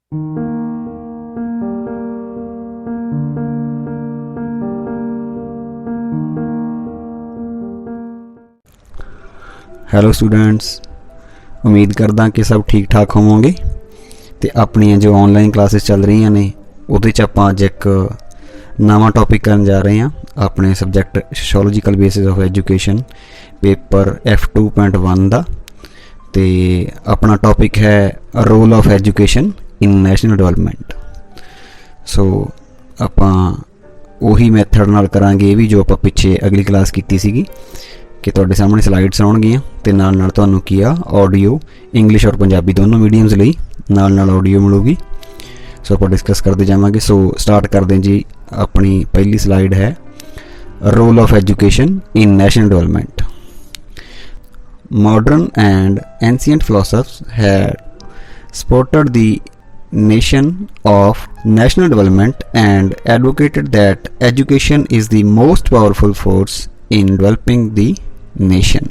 Hello students, ਉਮੀਦ ਕਰਦਾ ਕਿ ਸਭ ਠੀਕ ਠਾਕ ਹੋਵੋਗੇ ਤੇ ਆਪਣੀਆਂ ਜੋ ਆਨਲਾਈਨ ਕਲਾਸਿਸ ਚੱਲ ਰਹੀਆਂ ਨੇ ਉਹਦੇ 'ਚ ਆਪਾਂ ਅੱਜ ਇੱਕ ਨਵਾਂ ਟੌਪਿਕ ਕਰਨ ਜਾ ਰਹੇ ਹਾਂ ਆਪਣੇ subject sociological basis of education paper F2.1 ਦਾ। ਤੇ ਆਪਣਾ ਟੌਪਿਕ ਹੈ role of education in national development. So ਆਪਾਂ ਉਹੀ ਮੈਥਡ ਨਾਲ ਕਰਾਂਗੇ ਇਹ ਵੀ ਜੋ ਆਪਾਂ ਪਿੱਛੇ ਅਗਲੀ ਕਲਾਸ ਕੀਤੀ ਸੀਗੀ ਕਿ ਤੁਹਾਡੇ ਸਾਹਮਣੇ ਸਲਾਈਡਸ ਆਉਣਗੀਆਂ ਅਤੇ ਨਾਲ ਤੁਹਾਨੂੰ ਕੀ ਆ ਆਡੀਓ ਇੰਗਲਿਸ਼ ਔਰ ਪੰਜਾਬੀ ਦੋਨੋਂ ਮੀਡੀਅਮਸ ਲਈ ਨਾਲ ਆਡੀਓ ਮਿਲੂਗੀ। ਸੋ ਆਪਾਂ ਡਿਸਕਸ ਕਰਦੇ ਜਾਵਾਂਗੇ। ਸੋ ਸਟਾਰਟ ਕਰਦੇ ਹਾਂ ਜੀ। ਆਪਣੀ ਪਹਿਲੀ ਸਲਾਈਡ ਹੈ role of education in national development. Modern and ancient philosophers had supported the nation of national development and advocated that education is the most powerful force in developing the nation।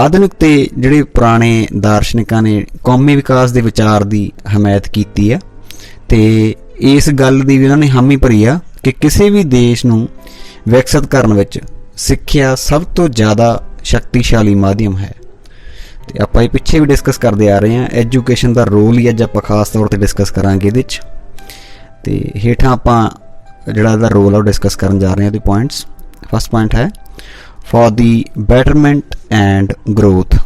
ਆਧੁਨਿਕ ਤੇ ਜਿਹੜੇ ਪੁਰਾਣੇ ਦਾਰਸ਼ਨਿਕਾਂ ਨੇ ਕੌਮੀ ਵਿਕਾਸ ਦੇ ਵਿਚਾਰ ਦੀ ਹਮਾਇਤ ਕੀਤੀ ਆ ਤੇ ਇਸ ਗੱਲ ਦੀ ਵੀ ਉਹਨਾਂ ਨੇ ਹਾਮੀ ਭਰੀ ਆ ਕਿ ਕਿਸੇ ਵੀ ਦੇਸ਼ ਨੂੰ ਵਿਕਸਿਤ ਕਰਨ ਵਿੱਚ ਸਿੱਖਿਆ ਸਭ ਤੋਂ ਜ਼ਿਆਦਾ ਸ਼ਕਤੀਸ਼ਾਲੀ ਮਾਧਿਅਮ ਹੈ। ਤੇ ਆਪਾਂ ਇਹ ਪਿੱਛੇ ਵੀ ਡਿਸਕਸ ਕਰਦੇ ਆ ਰਹੇ ਹਾਂ। ਐਜੂਕੇਸ਼ਨ ਦਾ ਰੋਲ ਹੀ ਅੱਜ ਆਪਾਂ ਖਾਸ ਤੌਰ 'ਤੇ ਡਿਸਕਸ ਕਰਾਂਗੇ ਇਹਦੇ 'ਚ। ਤੇ ਹੇਠਾਂ ਆਪਾਂ ਜਿਹੜਾ ਇਹਦਾ ਰੋਲ ਆ ਉਹ ਡਿਸਕਸ ਕਰਨ ਜਾ ਰਹੇ ਹਾਂ। ਉਹਦੇ ਪੁਆਇੰਟਸ। ਫਸਟ ਪੁਆਇੰਟ ਹੈ for the betterment and growth,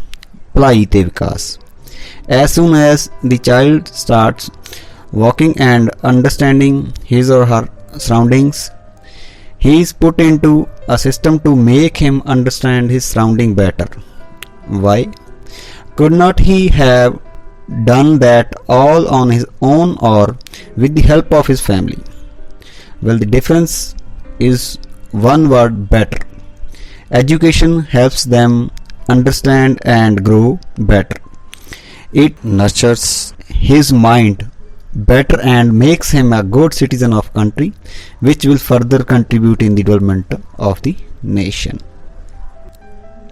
ਭਲਾਈ ਤੇ ਵਿਕਾਸ। As ਸੂਨ as the child starts walking and understanding his or her surroundings, he is put into a system to make him understand his surrounding better. Why? Could not he have done that all on his own or with the help of his family? Well, the difference is one word: better. Education helps them understand and grow better. It nurtures his mind better and makes him a good citizen of country which will further contribute in the development of the nation।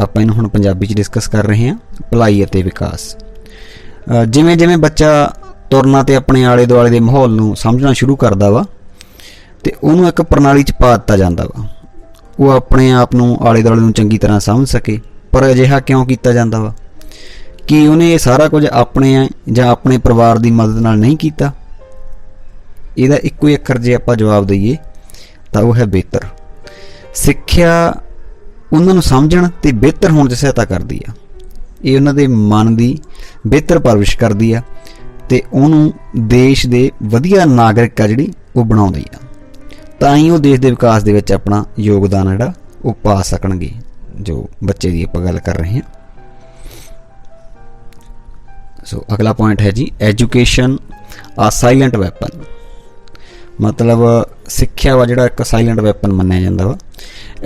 ਆਪਾਂ ਇਹਨੂੰ ਹੁਣ ਪੰਜਾਬੀ 'ਚ discuss ਕਰ ਰਹੇ ਹਾਂ। ਭਲਾਈ ਅਤੇ ਵਿਕਾਸ। ਜਿਵੇਂ ਜਿਵੇਂ ਬੱਚਾ ਤੁਰਨਾ ਤੇ ਆਪਣੇ ਆਲੇ ਦੁਆਲੇ ਦੇ ਮਾਹੌਲ ਨੂੰ ਸਮਝਣਾ ਸ਼ੁਰੂ ਕਰਦਾ ਵਾ ਤੇ ਉਹਨੂੰ ਇੱਕ ਪ੍ਰਣਾਲੀ 'ਚ ਪਾ ਦਿੱਤਾ ਜਾਂਦਾ ਵਾ। ਉਹ ਆਪਣੇ ਆਪ ਨੂੰ ਆਲੇ ਦੁਆਲੇ ਨੂੰ ਚੰਗੀ ਤਰ੍ਹਾਂ ਸਮਝ ਸਕੇ। ਪਰ ਅਜਿਹਾ ਕਿਉਂ ਕੀਤਾ ਜਾਂਦਾ ਵਾ? ਕਿ ਉਹਨੇ ਇਹ ਸਾਰਾ ਕੁਝ ਆਪਣੇ ਜਾਂ ਆਪਣੇ ਪਰਿਵਾਰ ਦੀ ਮਦਦ ਨਾਲ ਨਹੀਂ ਕੀਤਾ? ਇਹਦਾ ਇੱਕੋ ਹੀ ਅੱਖਰ ਜੇ ਆਪਾਂ ਜਵਾਬ ਦਈਏ ਤਾਂ ਉਹ ਹੈ ਬਿਹਤਰ। ਸਿੱਖਿਆ ਉਹਨਾਂ ਨੂੰ ਸਮਝਣ ਅਤੇ ਬਿਹਤਰ ਹੋਣ 'ਚ ਸਹਾਇਤਾ ਕਰਦੀ ਆ। ਇਹ ਉਹਨਾਂ ਦੇ ਮਨ ਦੀ ਬਿਹਤਰ ਪਰਵਰਿਸ਼ ਕਰਦੀ ਆ ਅਤੇ ਉਹਨੂੰ ਦੇਸ਼ ਦੇ ਵਧੀਆ ਨਾਗਰਿਕ ਆ ਜਿਹੜੀ ਉਹ ਬਣਾਉਂਦੀ ਆ। ਤਾਂ ਹੀ ਉਹ ਦੇਸ਼ ਦੇ ਵਿਕਾਸ ਦੇ ਵਿੱਚ ਆਪਣਾ ਯੋਗਦਾਨ ਜਿਹੜਾ ਉਹ ਪਾ ਸਕਣਗੇ। ਜੋ ਬੱਚੇ ਦੀ ਆਪਾਂ ਗੱਲ ਕਰ ਰਹੇ ਹਾਂ। ਸੋ ਅਗਲਾ ਪੁਆਇੰਟ ਹੈ ਜੀ ਐਜੂਕੇਸ਼ਨ ਆ ਸਾਈਲੈਂਟ ਵੈਪਨ। ਮਤਲਬ ਸਿੱਖਿਆ ਵਾ ਜਿਹੜਾ ਇੱਕ ਸਾਈਲੈਂਟ ਵੈਪਨ ਮੰਨਿਆ ਜਾਂਦਾ ਵਾ।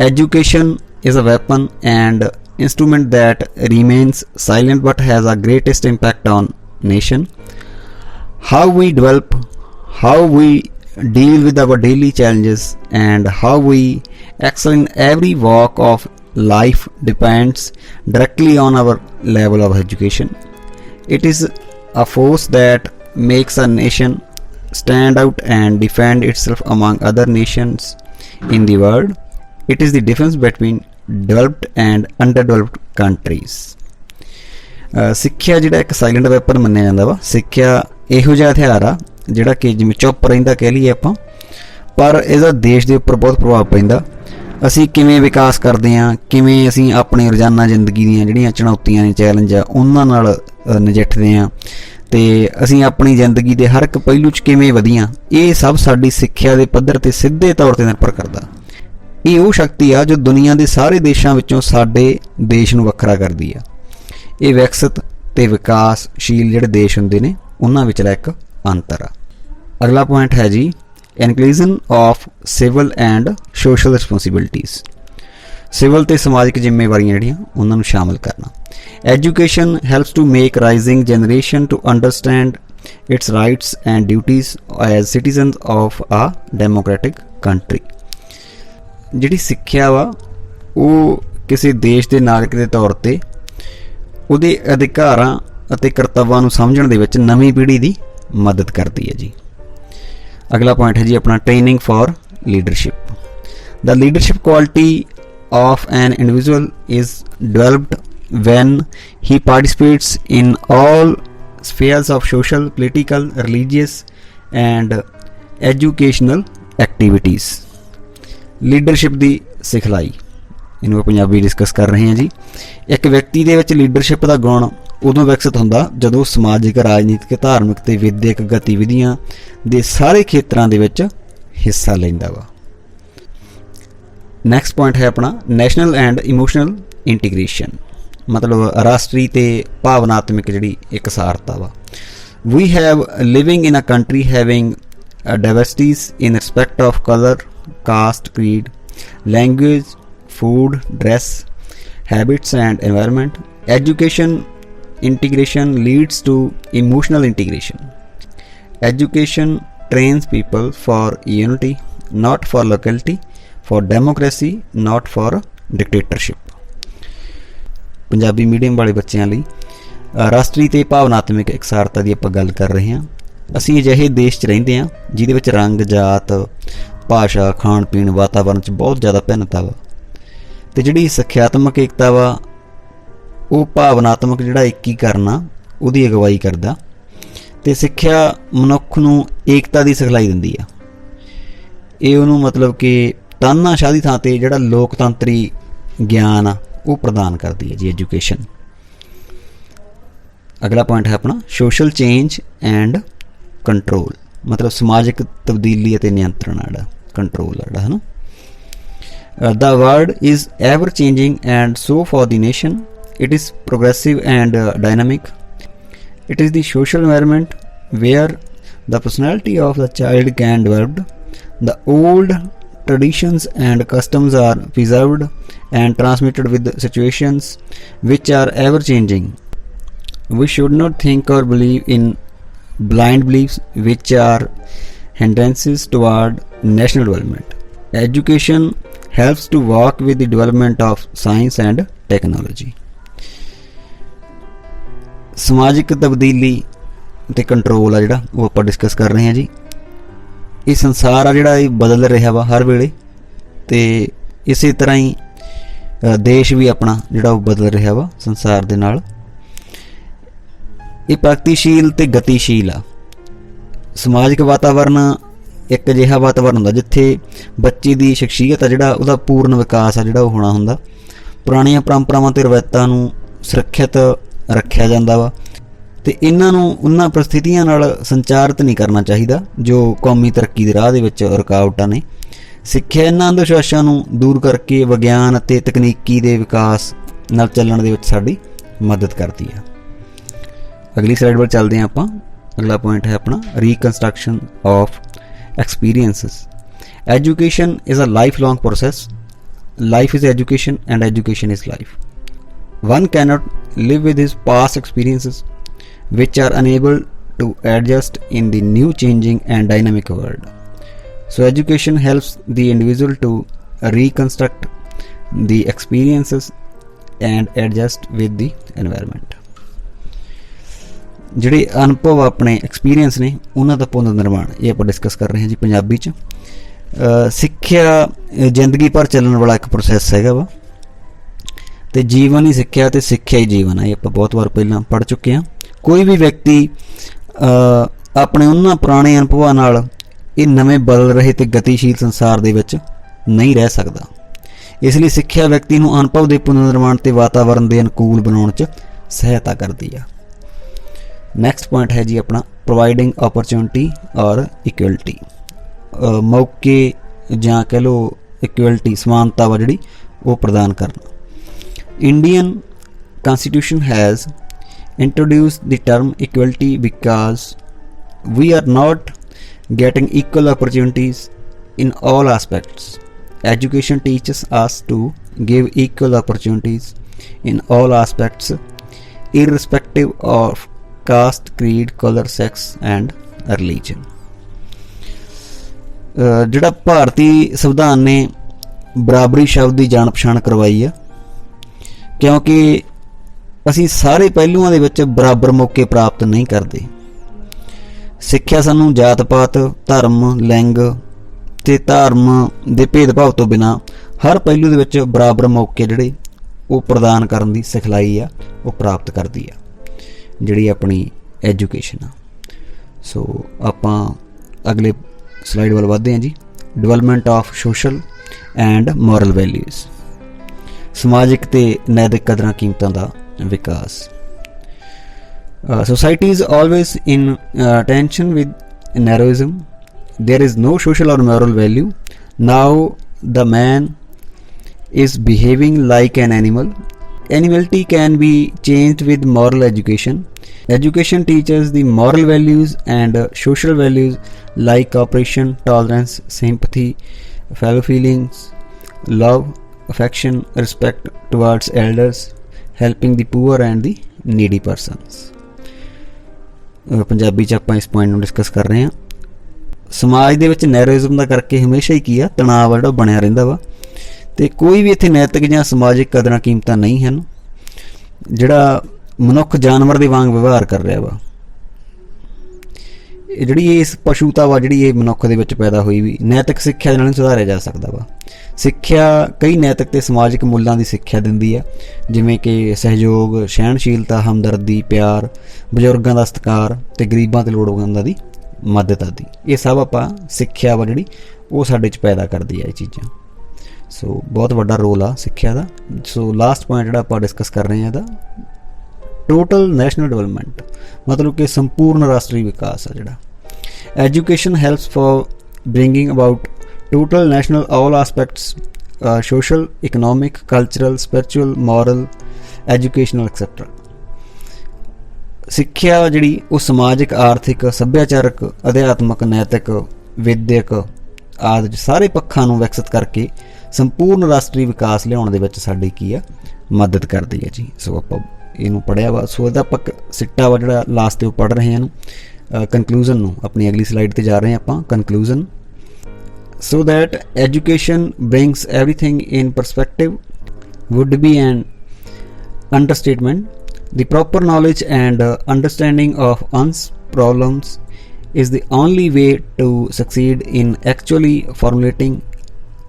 Education is a weapon and instrument that remains silent but has a greatest impact on nation. How we develop, how we deal with our daily challenges and how we excel in every walk of life depends directly on our level of education. It is a force that makes a nation stand out and defend itself among other nations in the world. It is the difference between developed and underdeveloped countries. ਸਿੱਖਿਆ ਜਿਹੜਾ ਇੱਕ silent weapon ਮੰਨਿਆ ਜਾਂਦਾ ਵਾ। ਸਿੱਖਿਆ ਇਹੋ ਜਿਹਾ ਹਥਿਆਰ ਆ ਜਿਹੜਾ ਕਿ ਜਿਵੇਂ ਚੁੱਪ ਰਹਿੰਦਾ ਕਹਿ ਲਈਏ ਆਪਾਂ, ਪਰ ਇਹਦਾ ਦੇਸ਼ ਦੇ ਉੱਪਰ ਬਹੁਤ ਪ੍ਰਭਾਵ ਪੈਂਦਾ। ਅਸੀਂ ਕਿਵੇਂ ਵਿਕਾਸ ਕਰਦੇ ਹਾਂ, ਕਿਵੇਂ ਅਸੀਂ ਆਪਣੇ ਰੋਜ਼ਾਨਾ ਜ਼ਿੰਦਗੀ ਦੀਆਂ ਜਿਹੜੀਆਂ ਚੁਣੌਤੀਆਂ ਨੇ, ਚੈਲੰਜ ਆ, ਉਹਨਾਂ ਨਾਲ ਨਜਿੱਠਦੇ ਹਾਂ ਅਤੇ ਅਸੀਂ ਆਪਣੀ ਜ਼ਿੰਦਗੀ ਦੇ ਹਰ ਇੱਕ ਪਹਿਲੂ 'ਚ ਕਿਵੇਂ ਵਧੀਆਂ, ਇਹ ਸਭ ਸਾਡੀ ਸਿੱਖਿਆ ਦੇ ਪੱਧਰ 'ਤੇ ਸਿੱਧੇ ਤੌਰ 'ਤੇ ਨਿਰਭਰ ਕਰਦਾ। ਇਹ ਉਹ ਸ਼ਕਤੀ ਆ ਜੋ ਦੁਨੀਆ ਦੇ ਸਾਰੇ ਦੇਸ਼ਾਂ ਵਿੱਚੋਂ ਸਾਡੇ ਦੇਸ਼ ਨੂੰ ਵੱਖਰਾ ਕਰਦੀ ਆ। ਇਹ ਵਿਕਸਿਤ ਅਤੇ ਵਿਕਾਸਸ਼ੀਲ ਜਿਹੜੇ ਦੇਸ਼ ਹੁੰਦੇ ਨੇ ਉਹਨਾਂ ਵਿਚਲਾ ਇੱਕ ਅੰਤਰ ਆ। ਅਗਲਾ ਪੁਆਇੰਟ ਹੈ ਜੀ inclusion of civil and social responsibilities. Civil ਅਤੇ ਸਮਾਜਿਕ ਜ਼ਿੰਮੇਵਾਰੀਆਂ ਜਿਹੜੀਆਂ ਉਹਨਾਂ ਨੂੰ ਸ਼ਾਮਿਲ ਕਰਨਾ। Education helps to make rising generation to understand its rights and duties as citizens of a democratic country. ਜਿਹੜੀ ਸਿੱਖਿਆ ਵਾ ਉਹ ਕਿਸੇ ਦੇਸ਼ ਦੇ ਨਾਗਰਿਕ ਦੇ ਤੌਰ 'ਤੇ ਉਹਦੇ ਅਧਿਕਾਰਾਂ ਅਤੇ ਕਰਤੱਵਾਂ ਨੂੰ ਸਮਝਣ ਦੇ ਵਿੱਚ ਨਵੀਂ ਪੀੜ੍ਹੀ ਦੀ मदद करती है जी। अगला पॉइंट है जी अपना training for leadership. The leadership quality of an individual is developed when he participates in all spheres of social, political, religious and educational activities। Leadership ਦੀ ਸਿਖਲਾਈ, ਇਹਨੂੰ ਪੰਜਾਬੀ ਡਿਸਕਸ ਕਰ ਰਹੇ ਹਾਂ ਜੀ। ਇੱਕ ਵਿਅਕਤੀ ਦੇ ਵਿੱਚ ਲੀਡਰਸ਼ਿਪ ਦਾ ਗੁਣ ਉਦੋਂ ਵਿਕਸਿਤ ਹੁੰਦਾ ਜਦੋਂ ਸਮਾਜਿਕ, ਰਾਜਨੀਤਿਕ, ਧਾਰਮਿਕ ਤੇ ਵਿਦਿਅਕ ਗਤੀਵਿਧੀਆਂ ਦੇ ਸਾਰੇ ਖੇਤਰਾਂ ਦੇ ਵਿੱਚ ਹਿੱਸਾ ਲੈਂਦਾ ਵਾ। ਨੈਕਸਟ ਪੁਆਇੰਟ ਹੈ ਆਪਣਾ ਨੈਸ਼ਨਲ ਐਂਡ ਇਮੋਸ਼ਨਲ ਇੰਟੀਗ੍ਰੇਸ਼ਨ, मतलब राष्ट्रीय ते भावनात्मक जी एकसारता वा। We have living in a country having diversities in respect of colour, caste, creed, language, food, dress, habits and environment. Education integration leads to emotional integration. Education trains people for unity not for locality, for democracy not for dictatorship. Punjabi medium ਵਾਲੇ ਬੱਚਿਆਂ ਲਈ ਰਾਸ਼ਟਰੀ ਤੇ ਭਾਵਨਾਤਮਕ ਇਕਸਾਰਤਾ ਦੀ ਆਪਾਂ ਗੱਲ ਕਰ ਰਹੇ ਹਾਂ। ਅਸੀਂ ਅਜਿਹੇ ਦੇਸ਼ 'ਚ ਰਹਿੰਦੇ ਹਾਂ ਜਿਹਦੇ ਵਿੱਚ ਰੰਗ, ਜਾਤ, ਭਾਸ਼ਾ, ਖਾਣ ਪੀਣ, ਵਾਤਾਵਰਨ 'ਚ ਬਹੁਤ ਜ਼ਿਆਦਾ ਭਿੰਨਤਾ ਵਾ, ਅਤੇ ਜਿਹੜੀ ਸਿੱਖਿਆਤਮਕ ਏਕਤਾ ਵਾ ਉਹ ਭਾਵਨਾਤਮਕ ਜਿਹੜਾ ਏਕੀਕਰਨ ਆ ਉਹਦੀ ਅਗਵਾਈ ਕਰਦਾ, ਅਤੇ ਸਿੱਖਿਆ ਮਨੁੱਖ ਨੂੰ ਏਕਤਾ ਦੀ ਸਿਖਲਾਈ ਦਿੰਦੀ ਆ। ਇਹ ਉਹਨੂੰ ਮਤਲਬ ਕਿ ਤਾਨਾਸ਼ਾਹ ਦੀ ਥਾਂ 'ਤੇ ਜਿਹੜਾ ਲੋਕਤੰਤਰੀ ਗਿਆਨ ਆ वो प्रदान करती है जी एजुकेशन। अगला पॉइंट है अपना सोशल चेंज एंड कंट्रोल, मतलब समाजिक तब्दीली ते नियंत्रण आड़ा कंट्रोल आड़ा है ना। The world is ever changing and so for the nation it is progressive and dynamic. It is the social environment where the personality of the child can developed, the old traditions and customs are preserved and transmitted with situations which are ever changing. We should not think or believe in blind beliefs which are hindrances toward national development. Education helps to walk with the development of science and technology. समाजिक तब्दीली ते control आ जिहड़ा वो आपां discuss कर रहे हैं जी। ਇਹ ਸੰਸਾਰ ਆ ਜਿਹੜਾ ਇਹ ਬਦਲ ਰਿਹਾ ਵਾ ਹਰ ਵੇਲੇ, ਅਤੇ ਇਸੇ ਤਰ੍ਹਾਂ ਹੀ ਦੇਸ਼ ਵੀ ਆਪਣਾ ਜਿਹੜਾ ਉਹ ਬਦਲ ਰਿਹਾ ਵਾ ਸੰਸਾਰ ਦੇ ਨਾਲ। ਇਹ ਪ੍ਰਗਤੀਸ਼ੀਲ ਅਤੇ ਗਤੀਸ਼ੀਲ ਆ। ਸਮਾਜਿਕ ਵਾਤਾਵਰਨ ਇੱਕ ਅਜਿਹਾ ਵਾਤਾਵਰਨ ਹੁੰਦਾ ਜਿੱਥੇ ਬੱਚੇ ਦੀ ਸ਼ਖਸੀਅਤ ਆ ਜਿਹੜਾ ਉਹਦਾ ਪੂਰਨ ਵਿਕਾਸ ਆ ਜਿਹੜਾ ਉਹ ਹੋਣਾ ਹੁੰਦਾ। ਪੁਰਾਣੀਆਂ ਪਰੰਪਰਾਵਾਂ ਅਤੇ ਰਵਾਇਤਾਂ ਨੂੰ ਸੁਰੱਖਿਅਤ ਰੱਖਿਆ ਜਾਂਦਾ ਵਾ, ਅਤੇ ਇਹਨਾਂ ਨੂੰ ਉਹਨਾਂ ਪ੍ਰਸਥਿਤੀਆਂ ਨਾਲ ਸੰਚਾਰਿਤ ਨਹੀਂ ਕਰਨਾ ਚਾਹੀਦਾ ਜੋ ਕੌਮੀ ਤਰੱਕੀ ਦੇ ਰਾਹ ਦੇ ਵਿੱਚ ਰੁਕਾਵਟਾਂ ਨੇ। ਸਿੱਖਿਆ ਇਹਨਾਂ ਅੰਧ ਵਿਸ਼ਵਾਸਾਂ ਨੂੰ ਦੂਰ ਕਰਕੇ ਵਿਗਿਆਨ ਅਤੇ ਤਕਨੀਕੀ ਦੇ ਵਿਕਾਸ ਨਾਲ ਚੱਲਣ ਦੇ ਵਿੱਚ ਸਾਡੀ ਮਦਦ ਕਰਦੀ ਆ। ਅਗਲੀ ਸਲਾਈਡ ਵੱਲ ਚੱਲਦੇ ਹਾਂ ਆਪਾਂ। ਅਗਲਾ ਪੁਆਇੰਟ ਹੈ ਆਪਣਾ reconstruction of experiences. Education is a life long process. Life is education and education is life. One cannot live with his past experiences which are unable to adjust in the new changing and dynamic world. So education helps the individual to reconstruct the experiences and adjust with the environment. ਜਿਹੜੇ ਅਨੁਭਵ ਆਪਣੇ experience ਨੇ ਉਹਨਾਂ ਦਾ ਪੁਨਰ ਨਿਰਮਾਣ ਇਹ ਆਪਾਂ discuss ਕਰ ਰਹੇ ਹਾਂ ਜੀ ਪੰਜਾਬੀ 'ਚ। ਸਿੱਖਿਆ ਜ਼ਿੰਦਗੀ ਭਰ ਚੱਲਣ ਵਾਲਾ ਇੱਕ ਪ੍ਰੋਸੈਸ ਹੈਗਾ ਵਾ, ਅਤੇ ਜੀਵਨ ਹੀ ਸਿੱਖਿਆ ਅਤੇ ਸਿੱਖਿਆ ਹੀ ਜੀਵਨ ਆ। ਇਹ ਆਪਾਂ ਬਹੁਤ ਵਾਰ ਪਹਿਲਾਂ ਪੜ੍ਹ ਚੁੱਕੇ ਹਾਂ। ਕੋਈ ਵੀ ਵਿਅਕਤੀ ਆਪਣੇ ਉਹਨਾਂ ਪੁਰਾਣੇ ਅਨੁਭਵਾਂ ਨਾਲ ਇਹ ਨਵੇਂ ਬਦਲ ਰਹੇ ਅਤੇ ਗਤੀਸ਼ੀਲ ਸੰਸਾਰ ਦੇ ਵਿੱਚ ਨਹੀਂ ਰਹਿ ਸਕਦਾ। ਇਸ ਲਈ ਸਿੱਖਿਆ ਵਿਅਕਤੀ ਨੂੰ ਅਨੁਭਵ ਦੇ ਪੁਨਰ ਨਿਰਮਾਣ ਅਤੇ ਵਾਤਾਵਰਨ ਦੇ ਅਨੁਕੂਲ ਬਣਾਉਣ 'ਚ ਸਹਾਇਤਾ ਕਰਦੀ ਆ। ਨੈਕਸਟ ਪੁਆਇੰਟ ਹੈ ਜੀ ਆਪਣਾ ਪ੍ਰੋਵਾਈਡਿੰਗ ਓਪਰਚੁਨਿਟੀ ਔਰ ਇਕੁਅਲਿਟੀ। ਮੌਕੇ ਜਾਂ ਕਹਿ ਲਓ ਇਕੁਅਲਿਟੀ, ਸਮਾਨਤਾ ਵਾ ਜਿਹੜੀ ਉਹ ਪ੍ਰਦਾਨ ਕਰਨਾ। Indian Constitution has introduced the term equality because we are not getting equal opportunities in all aspects. Education teaches us to give equal opportunities in all aspects irrespective of caste, creed, color, sex and religion. ਜਿਹੜਾ ਭਾਰਤੀ ਸੰਵਿਧਾਨ ਨੇ ਬਰਾਬਰੀ ਸ਼ਬਦ ਦੀ ਜਾਣ ਪਛਾਣ ਕਰਵਾਈ ਆ, ਕਿਉਂਕਿ ਅਸੀਂ ਸਾਰੇ ਪਹਿਲੂਆਂ ਦੇ ਵਿੱਚ ਬਰਾਬਰ ਮੌਕੇ ਪ੍ਰਾਪਤ ਨਹੀਂ ਕਰਦੇ। ਸਿੱਖਿਆ ਸਾਨੂੰ ਜਾਤ ਪਾਤ, ਧਰਮ, ਲਿੰਗ ਤੇ ਧਰਮ ਦੇ ਭੇਦਭਾਵ ਤੋਂ ਬਿਨਾਂ ਹਰ ਪਹਿਲੂ ਦੇ ਵਿੱਚ ਬਰਾਬਰ ਮੌਕੇ ਜਿਹੜੇ ਉਹ ਪ੍ਰਦਾਨ ਕਰਨ ਦੀ ਸਿਖਲਾਈ ਆ ਉਹ ਪ੍ਰਾਪਤ ਕਰਦੀ ਆ ਜਿਹੜੀ ਆਪਣੀ ਐਜੂਕੇਸ਼ਨ ਆ। ਸੋ ਆਪਾਂ ਅਗਲੇ ਸਲਾਈਡ ਵੱਲ ਵਧਦੇ ਹਾਂ ਜੀ। Development of social and moral values, ਸਮਾਜਿਕ ਤੇ ਨੈਤਿਕ ਕਦਰਾਂ ਕੀਮਤਾਂ ਦਾ ਵਿਕਾਸ। Society is always in tension with narrowism. There is no social or moral value. Now the man is behaving like an animal. Animality can be changed with moral education. Education teaches the moral values and social values like cooperation, tolerance, sympathy, fellow feelings, love, affection, respect towards elders, helping the poor and the needy persons. Punjabi 'ਚ ਆਪਾਂ ਇਸ point ਨੂੰ discuss ਕਰ ਰਹੇ ਹਾਂ। ਸਮਾਜ ਦੇ ਵਿੱਚ ਨੈਰੋਇਜ਼ਮ ਦਾ ਕਰਕੇ ਹਮੇਸ਼ਾ ਹੀ ਕੀ ਆ, ਤਣਾਅ ਜਿਹੜਾ ਬਣਿਆ ਰਹਿੰਦਾ ਵਾ ਅਤੇ ਕੋਈ ਵੀ ਇੱਥੇ ਨੈਤਿਕ ਜਾਂ ਸਮਾਜਿਕ ਕਦਰਾਂ ਕੀਮਤਾਂ ਨਹੀਂ ਹਨ। ਜਿਹੜਾ ਮਨੁੱਖ ਜਾਨਵਰ ਦੇ ਵਾਂਗ ਵਿਵਹਾਰ ਕਰ ਰਿਹਾ ਵਾ, ਜਿਹੜੀ ਇਸ ਪਸ਼ੂਤਾ ਵਾ ਜਿਹੜੀ ਇਹ ਮਨੁੱਖ ਦੇ ਵਿੱਚ ਪੈਦਾ ਹੋਈ ਵੀ, ਨੈਤਿਕ ਸਿੱਖਿਆ ਦੇ ਨਾਲ ਸੁਧਾਰਿਆ ਜਾ ਸਕਦਾ ਵਾ। ਸਿੱਖਿਆ ਕਈ ਨੈਤਿਕ ਅਤੇ ਸਮਾਜਿਕ ਮੁੱਲਾਂ ਦੀ ਸਿੱਖਿਆ ਦਿੰਦੀ ਆ, ਜਿਵੇਂ ਕਿ ਸਹਿਯੋਗ, ਸਹਿਣਸ਼ੀਲਤਾ, ਹਮਦਰਦੀ, ਪਿਆਰ, ਬਜ਼ੁਰਗਾਂ ਦਾ ਸਤਿਕਾਰ ਅਤੇ ਗਰੀਬਾਂ ਅਤੇ ਲੋੜਵੰਦਾਂ ਦੀ ਮਦਦ ਆਦਿ। ਇਹ ਸਭ ਆਪਾਂ ਸਿੱਖਿਆ ਵਾ ਜਿਹੜੀ ਉਹ ਸਾਡੇ 'ਚ ਪੈਦਾ ਕਰਦੀ ਆ ਇਹ ਚੀਜ਼ਾਂ। ਸੋ ਬਹੁਤ ਵੱਡਾ ਰੋਲ ਆ ਸਿੱਖਿਆ ਦਾ। ਸੋ ਲਾਸਟ ਪੁਆਇੰਟ ਜਿਹੜਾ ਆਪਾਂ ਡਿਸਕਸ ਕਰ ਰਹੇ ਹਾਂ ਇਹਦਾ ਟੋਟਲ ਨੈਸ਼ਨਲ ਡਿਵੈਲਪਮੈਂਟ, ਮਤਲਬ ਕਿ ਸੰਪੂਰਨ ਰਾਸ਼ਟਰੀ ਵਿਕਾਸ ਆ ਜਿਹੜਾ। Education helps for bringing about total national all aspects, social, economic, cultural, spiritual, moral, educational, etc. ਸਿੱਖਿਆ ਜਿਹੜੀ ਉਹ ਸਮਾਜਿਕ, ਆਰਥਿਕ, ਸੱਭਿਆਚਾਰਕ, ਅਧਿਆਤਮਕ, ਨੈਤਿਕ, ਵਿਦਿਅਕ ਆਦਿ ਸਾਰੇ ਪੱਖਾਂ ਨੂੰ ਵਿਕਸਿਤ ਕਰਕੇ ਸੰਪੂਰਨ ਰਾਸ਼ਟਰੀ ਵਿਕਾਸ ਲਿਆਉਣ ਦੇ ਵਿੱਚ ਸਾਡੀ ਕੀ ਆ ਮਦਦ ਕਰਦੀ ਹੈ ਜੀ। ਸੋ ਆਪਾਂ ਇਹਨੂੰ ਪੜ੍ਹਿਆ ਵਾ। ਸੋ ਇਹਦਾ ਆਪਾਂ ਸਿੱਟਾ ਵਾ ਜਿਹੜਾ ਲਾਸਟ 'ਤੇ ਉਹ ਪੜ੍ਹ ਰਹੇ ਹਾਂ ਇਹਨੂੰ। ਕਨਕਲੂਜ਼ਨ ਨੂੰ ਆਪਣੀ ਅਗਲੀ ਸਲਾਈਡ 'ਤੇ ਜਾ ਰਹੇ ਹਾਂ ਆਪਾਂ। ਕਨਕਲੂਜ਼ਨ so that education brings everything in perspective would be an understatement. The proper knowledge and understanding of one's problems is the only way to succeed in actually formulating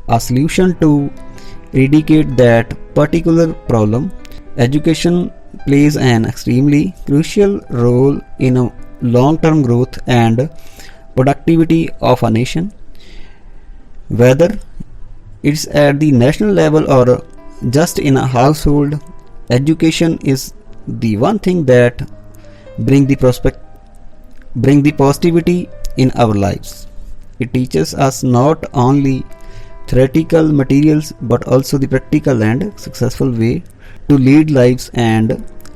a solution to eradicate that particular problem. Education plays an extremely crucial role in a long-term growth and productivity of a nation. Whether it's at the national level or just in a household, education is the one thing that bring the positivity in our lives. It teaches us not only theoretical materials but also the practical and successful way to lead lives and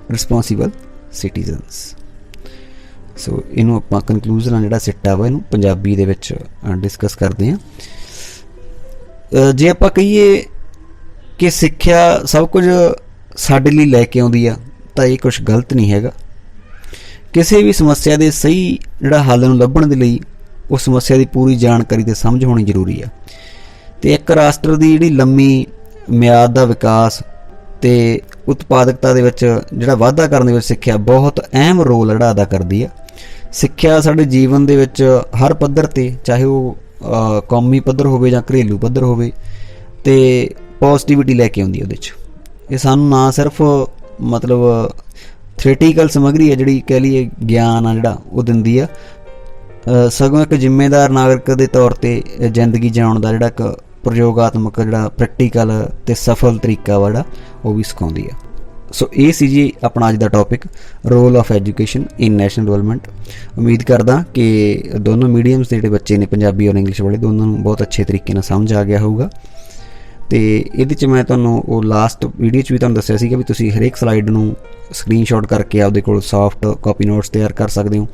responsible citizens. ਸੋ ਇਹਨੂੰ ਆਪਾਂ ਕਨਕਲੂਜ਼ਨ ਆ ਜਿਹੜਾ ਸਿੱਟਾ ਵਾ ਇਹਨੂੰ ਪੰਜਾਬੀ ਦੇ ਵਿੱਚ discuss ਕਰਦੇ ਹਾਂ। ਜੇ ਆਪਾਂ ਕਹੀਏ ਕਿ ਸਿੱਖਿਆ ਸਭ ਕੁਝ ਸਾਡੇ ਲਈ ਲੈ ਕੇ ਆਉਂਦੀ ਆ ਤਾਂ ਇਹ ਕੁਛ ਗਲਤ ਨਹੀਂ ਹੈਗਾ। ਕਿਸੇ ਵੀ ਸਮੱਸਿਆ ਦੇ ਸਹੀ ਜਿਹੜਾ ਹੱਲ ਨੂੰ ਲੱਭਣ ਦੇ ਲਈ ਉਸ ਸਮੱਸਿਆ ਦੀ ਪੂਰੀ ਜਾਣਕਾਰੀ ਅਤੇ ਸਮਝ ਹੋਣੀ ਜ਼ਰੂਰੀ ਆ। ਅਤੇ ਇੱਕ ਰਾਸ਼ਟਰ ਦੀ ਜਿਹੜੀ ਲੰਮੀ ਮਿਆਦ ਦਾ ਵਿਕਾਸ ਅਤੇ ਉਤਪਾਦਕਤਾ ਦੇ ਵਿੱਚ ਜਿਹੜਾ ਵਾਧਾ ਕਰਨ ਦੇ ਵਿੱਚ ਸਿੱਖਿਆ ਬਹੁਤ ਅਹਿਮ ਰੋਲ ਜਿਹੜਾ ਅਦਾ ਕਰਦੀ ਆ। ਸਿੱਖਿਆ ਸਾਡੇ ਜੀਵਨ ਦੇ ਵਿੱਚ ਹਰ ਪੱਧਰ 'ਤੇ, ਚਾਹੇ ਉਹ ਕੌਮੀ ਪੱਧਰ ਹੋਵੇ ਜਾਂ ਘਰੇਲੂ ਪੱਧਰ ਹੋਵੇ, ਅਤੇ ਪੋਜ਼ੀਟਿਵਿਟੀ ਲੈ ਕੇ ਆਉਂਦੀ ਉਹਦੇ 'ਚ। ਇਹ ਸਾਨੂੰ ਨਾ ਸਿਰਫ ਮਤਲਬ ਥਿਓਰੀਟੀਕਲ ਸਮੱਗਰੀ ਹੈ ਜਿਹੜੀ ਕਹਿ ਲਈਏ ਗਿਆਨ ਆ ਜਿਹੜਾ ਉਹ ਦਿੰਦੀ ਆ, ਸਗੋਂ ਇੱਕ ਜ਼ਿੰਮੇਦਾਰ ਨਾਗਰਿਕ ਦੇ ਤੌਰ 'ਤੇ ਜ਼ਿੰਦਗੀ ਜਿਉਣ ਦਾ ਜਿਹੜਾ ਇੱਕ ਪ੍ਰਯੋਗਾਤਮਕ ਜਿਹੜਾ ਪ੍ਰੈਕਟੀਕਲ ਅਤੇ ਸਫਲ ਤਰੀਕਾ ਵਾ ਜਿਹੜਾ ਉਹ ਵੀ ਸਿਖਾਉਂਦੀ ਆ। ਸੋ ਇਹ ਸੀ ਜੀ ਆਪਣਾ ਅੱਜ ਦਾ topic, role of education in national development. ਉਮੀਦ ਕਰਦਾ ਕਿ ਦੋਨੋਂ ਮੀਡੀਅਮਸ ਦੇ ਜਿਹੜੇ ਬੱਚੇ ਨੇ, ਪੰਜਾਬੀ ਔਰ ਇੰਗਲਿਸ਼ ਵਾਲੇ, ਦੋਨਾਂ ਨੂੰ ਬਹੁਤ ਅੱਛੇ ਤਰੀਕੇ ਨਾਲ ਸਮਝ ਆ ਗਿਆ ਹੋਊਗਾ। ਅਤੇ ਇਹਦੇ 'ਚ ਮੈਂ ਤੁਹਾਨੂੰ ਉਹ ਲਾਸਟ ਵੀਡੀਓ 'ਚ ਵੀ ਤੁਹਾਨੂੰ ਦੱਸਿਆ ਸੀਗਾ ਵੀ ਤੁਸੀਂ ਹਰੇਕ ਸਲਾਈਡ ਨੂੰ ਸਕਰੀਨਸ਼ਾਟ ਕਰਕੇ ਆਪਦੇ ਕੋਲ ਸੌਫਟ ਕਾਪੀ ਨੋਟਸ ਤਿਆਰ ਕਰ ਸਕਦੇ ਹੋ।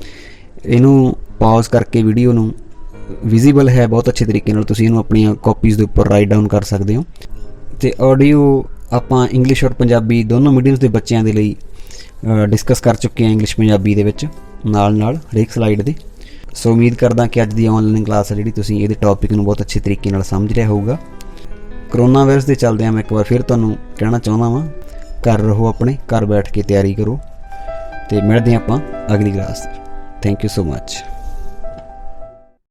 ਇਹਨੂੰ ਪੌਜ਼ ਕਰਕੇ ਵੀਡੀਓ ਨੂੰ ਵਿਜ਼ੀਬਲ ਹੈ ਬਹੁਤ ਅੱਛੇ ਤਰੀਕੇ ਨਾਲ, ਤੁਸੀਂ ਇਹਨੂੰ ਆਪਣੀਆਂ ਕਾਪੀਜ਼ ਦੇ ਉੱਪਰ ਰਾਈਟ ਡਾਊਨ ਕਰ ਸਕਦੇ ਹੋ। ਅਤੇ ਆਡੀਓ ਆਪਾਂ ਇੰਗਲਿਸ਼ ਔਰ ਪੰਜਾਬੀ ਦੋਨੋਂ ਮੀਡੀਅਮਸ ਦੇ ਬੱਚਿਆਂ ਦੇ ਲਈ ਡਿਸਕਸ ਕਰ ਚੁੱਕੇ ਹਾਂ ਇੰਗਲਿਸ਼ ਪੰਜਾਬੀ ਦੇ ਵਿੱਚ ਨਾਲ ਹਰੇਕ ਸਲਾਈਡ ਦੇ। ਸੋ ਉਮੀਦ ਕਰਦਾ ਕਿ ਅੱਜ ਦੀ ਔਨਲਾਈਨ ਕਲਾਸ ਹੈ ਜਿਹੜੀ ਤੁਸੀਂ ਇਹਦੇ ਟੌਪਿਕ ਨੂੰ ਬਹੁਤ ਅੱਛੇ ਤਰੀਕੇ ਨਾਲ ਸਮਝ ਰਿਹਾ ਹੋਊਗਾ। ਕਰੋਨਾ ਵਾਇਰਸ ਦੇ ਚੱਲਦਿਆਂ ਮੈਂ ਇੱਕ ਵਾਰ ਫਿਰ ਤੁਹਾਨੂੰ ਕਹਿਣਾ ਚਾਹੁੰਦਾ ਵਾਂ, ਘਰ ਰਹੋ, ਆਪਣੇ ਘਰ ਬੈਠ ਕੇ ਤਿਆਰੀ ਕਰੋ, ਅਤੇ ਮਿਲਦੇ ਹਾਂ ਆਪਾਂ ਅਗਲੀ ਕਲਾਸ 'ਚ। Thank you so much.